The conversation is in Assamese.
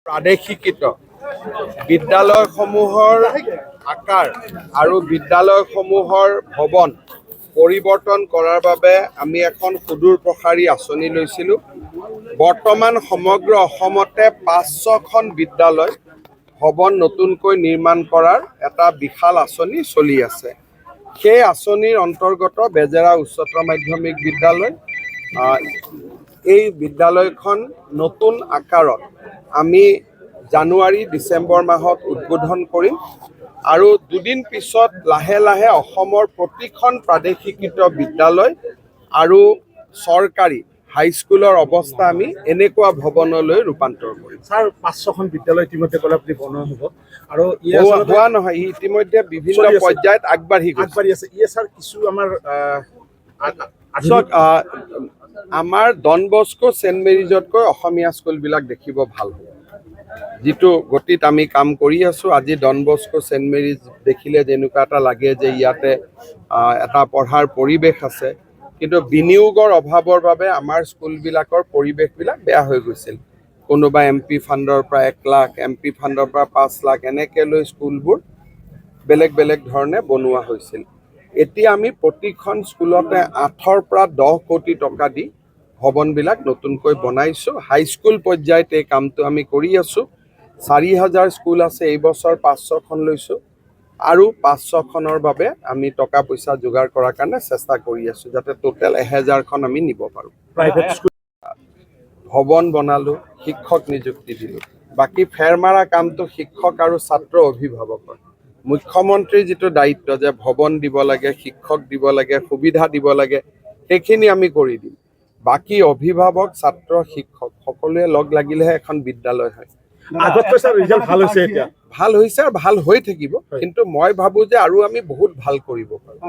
প্ৰাদেশিকৃত বিদ্যালয়সমূহৰ আকাৰ আৰু বিদ্যালয়সমূহৰ ভৱন পৰিৱৰ্তন কৰাৰ বাবে আমি এখন সুদূৰ প্ৰসাৰী আঁচনি লৈছিলোঁ। বৰ্তমান সমগ্ৰ অসমতে ৫০০খন বিদ্যালয় ভৱন নতুনকৈ নিৰ্মাণ কৰাৰ এটা বিশাল আঁচনি চলি আছে। সেই আঁচনিৰ অন্তৰ্গত বেজেৰা উচ্চতৰ মাধ্যমিক বিদ্যালয়, এই বিদ্যালয়খন নতুন আকাৰত আমি জানুৱাৰী ডিচেম্বৰ মাহত উদ্বোধন কৰিম আৰু দুদিন পিছত লাহে লাহে অসমৰ প্ৰতিখন প্ৰাদেশিকৃত বিদ্যালয় আৰু চৰকাৰী হাইস্কুলৰ অৱস্থা আমি এনেকুৱা ভৱনলৈ ৰূপান্তৰ কৰিম। ছাৰ ৫০০খন বিদ্যালয় ইতিমধ্যে ক'লে আপুনি বনোৱা হ'ব আৰু হোৱা নহয়, ই ইতিমধ্যে বিভিন্ন পৰ্যায়ত আগবাঢ়ি আছে। ছাৰ কিছু আমাৰ ডন বস্কো ছেইণ্ট মেৰিজতকৈ অসমীয়া স্কুলবিলাক দেখিব ভাল হ'ব। যিটো গতিত আমি কাম কৰি আছোঁ, আজি ডন বস্কো ছেইণ্ট মেৰিজ দেখিলে যেনেকুৱা এটা লাগে যে ইয়াতে এটা পঢ়াৰ পৰিৱেশ আছে, কিন্তু বিনিয়োগৰ অভাৱৰ বাবে আমাৰ স্কুলবিলাকৰ পৰিৱেশবিলাক বেয়া হৈ গৈছিল। কোনোবা MP ফাণ্ডৰ পৰা ১ লাখ, MP ফাণ্ডৰ পৰা ৫ লাখ এনেকৈ লৈ স্কুলবোৰ বেলেগ বেলেগ ধৰণে বনোৱা হৈছিল। এতিয়া আমি প্ৰতিখন স্কুলতে ৮ৰ পৰা ১০ কোটি টকা দি ভৱনবিলাক নতুনকৈ বনাইছোঁ। হাইস্কুল পৰ্যায়ত এই কামটো আমি কৰি আছোঁ। ৪,০০০ স্কুল আছে, এই বছৰ ৫০০খন লৈছোঁ আৰু ৫০০খনৰ বাবে আমি টকা পইচা যোগাৰ কৰাৰ কাৰণে চেষ্টা কৰি আছোঁ, যাতে টোটেল ১,০০০খন আমি নিব পাৰোঁ। প্ৰাইভেট স্কুল ভৱন বনালোঁ, শিক্ষক নিযুক্তি দিলোঁ। বাকী ফেৰ মাৰা কামটো শিক্ষক আৰু ছাত্ৰ অভিভাৱকৰ। মুখ্যমন্ত্ৰীৰ যিটো দায়িত্ব যে ভৱন দিব লাগে, শিক্ষক দিব লাগে, সুবিধা দিব লাগে, সেইখিনি আমি কৰি দিম। বাকী অভিভাৱক, ছাত্ৰ, শিক্ষক সকলোৱে লগ লাগিলেহে এখন বিদ্যালয় হয়। আগতকৈ ছাৰ ৰিজাল্ট ভাল হৈছে, এতিয়া ভাল হৈছে আৰু ভাল হৈ থাকিব, কিন্তু মই ভাবোঁ যে আৰু আমি বহুত ভাল কৰিব পাৰোঁ।